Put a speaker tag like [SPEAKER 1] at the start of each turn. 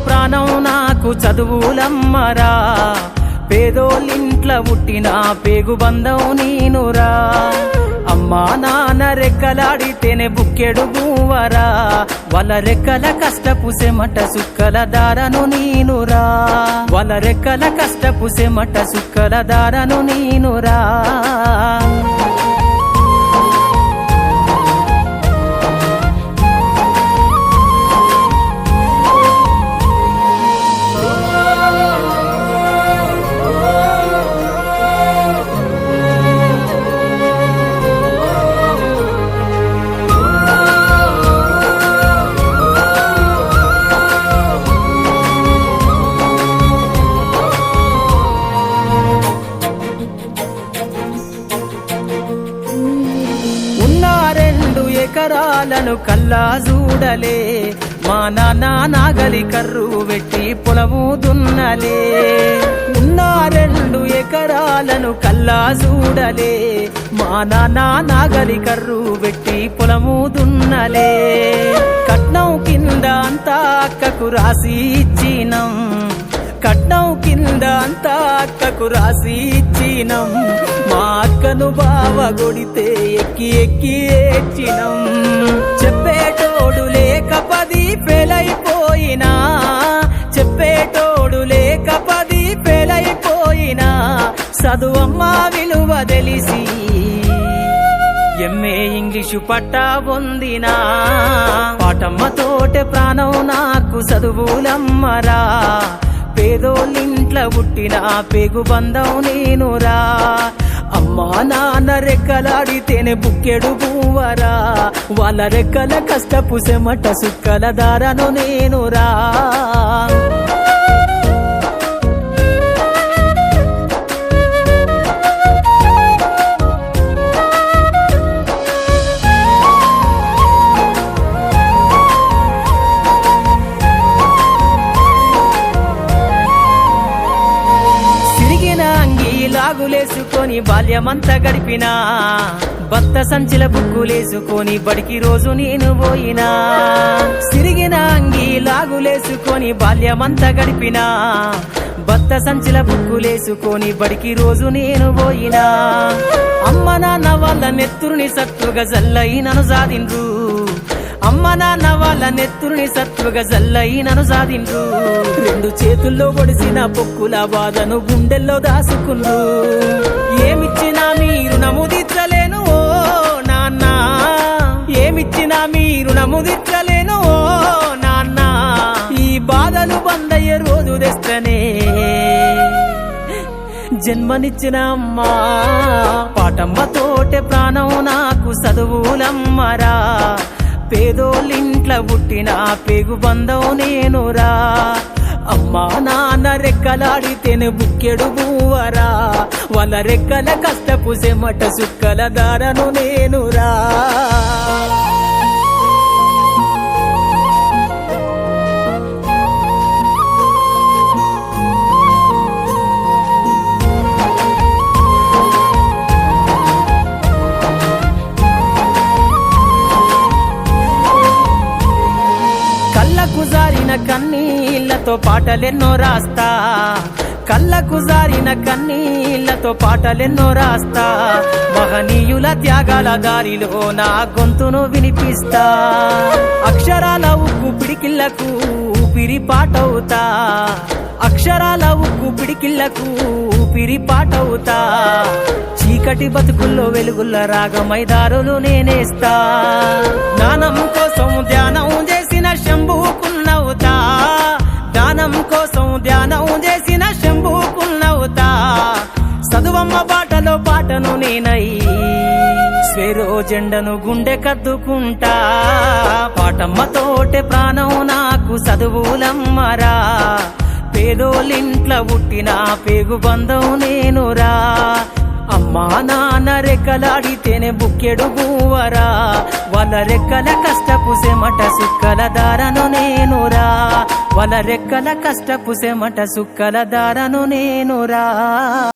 [SPEAKER 1] ప్రాణం నాకు చదువులమ్మరా, పేదోళ్ళింట్ల పుట్టిన పేగు బంధం నేనురా. అమ్మా నాన్న రెక్కలాడితేనే బుక్కెడు బూవరా, వాళ్ళ రెక్కల కష్టపు సెమట సుక్కల దారను నేనురా, వాళ్ళ రెక్కల కష్టపు సెమట సుక్కల దారను నేనురా. ఎకరాలను కల్లా చూడలే, మా నాన్న నాగలి కర్రు పెట్టి పొలము దున్నలే. ఉన్న 2 ఎకరాలను కల్లా చూడలే, మా నాన్న నాగలి కర్రు పెట్టి పొలము దున్నలే. కట్నం కింద అంతా అక్కకు రాసి ఇచ్చినం, కట్నం కింద అంతా అక్కకు రాసి ఇచ్చినం. మా అక్కను బావ కొడితే ఎక్కి ఎక్కి ఏడ్చినం. చెప్పేటోడు లేక 10 ఫెయిలైపోయినా, చెప్పేటోడు లేక 10 ఫెయిలైపోయినా, చదువమ్మ విలువ తెలిసి ఎంఏ ఇంగ్లీషు పట్టా పొందినా. పాటమ్మతోటే ప్రాణం నాకు చదువులమ్మరా, పేదోళ్ళింట్ల పుట్టిన పేగు బంధం నేనురా. అమ్మా నాన్న రెక్కలాడితేనే బుక్కెడు బూవరా, వాళ్ళ రెక్కల కష్టపు సెమట సుక్కల దారను నేనురా. లాగులేసుకొని బాల్యమంతా గడిపినా, బత్త సంచిల బుక్కులేసుకొని బడికి రోజు నేను పోయినా. సిరిగిన అంగి లాగులేసుకొని బాల్యమంతా గడిపినా, బత్త సంచిల బుక్కులేసుకొని బడికి రోజు నేను పోయినా. అమ్మ నాన్న వాళ్ళ నెత్తురుని సత్తుగా జల్లై నన్ను సాధిండ్రు, అమ్మ నాన్న వాళ్ళ నెత్తురుని సత్తుగా జల్లై నన్ను సాధిండ్రు. 2 చేతుల్లో పొడిసిన పొక్కుల బాధను గుండెల్లో దాసుకుండ్రు. ఏమిచ్చినా మీరు నముదిచ్చలేను ఓ నాన్న, ఏమిచ్చినా మీరు నముదిచ్చలేను ఓ నాన్న. ఈ బాధలు బందయ్యే రోజు తెస్తనే జన్మనిచ్చిన అమ్మా, పాటమ్మతోటే ప్రాణం నాకు చదువులమ్మరా, పేదోళ్ళింట్ల పుట్టిన పేగు బంధం నేనురా. అమ్మా నాన్న రెక్కలాడితేనే బుక్కెడు బూవరా, వాళ్ళ రెక్కల కష్టపు సెమట సుక్కల దారను నేనురా. కళ్ళకు జారిన కన్నీళ్లతో పాటలెన్నో రాస్తా, కళ్ళకు జారిన కన్నీళ్లతో పాటలెన్నో రాస్తా. మహనీయుల త్యాగాల దారిలో నా గొంతును వినిపిస్తా. అక్షరాల ఉక్కు పిడికిళ్లకు ఊపిరి పాటవుతా, అక్షరాల ఉక్కు పిడికిళ్లకు ఊపిరి పాటవుతా. చీకటి బతుకుల్లో వెలుగుల్ల రాగమై దారులు నేనేస్తా. జ్ఞానం కోసం ధ్యానం చేసిన శంభుకున్నవుతా, జ్ఞానం కోసం ధ్యానం చేసిన శంభుకున్నవుతా. చదువమ్మ బాటలో పాటను నేనై స్వేరో జెండను గుండె కద్దుకుంటా. పాటమ్మతోటే ప్రాణం నాకు చదువులమ్మరా, పేదోళ్ళింట్ల పుట్టిన పేగు బంధం నేనురా. అమ్మా నాన్న రెక్కలాడితేనే బుక్కెడు బూవరా, వాళ్ళ రెక్కల కష్టపు సెమట సుక్కల దారను నేనురా, వాళ్ళ రెక్కల కష్టపు సెమట సుక్కల దారను నేనురా.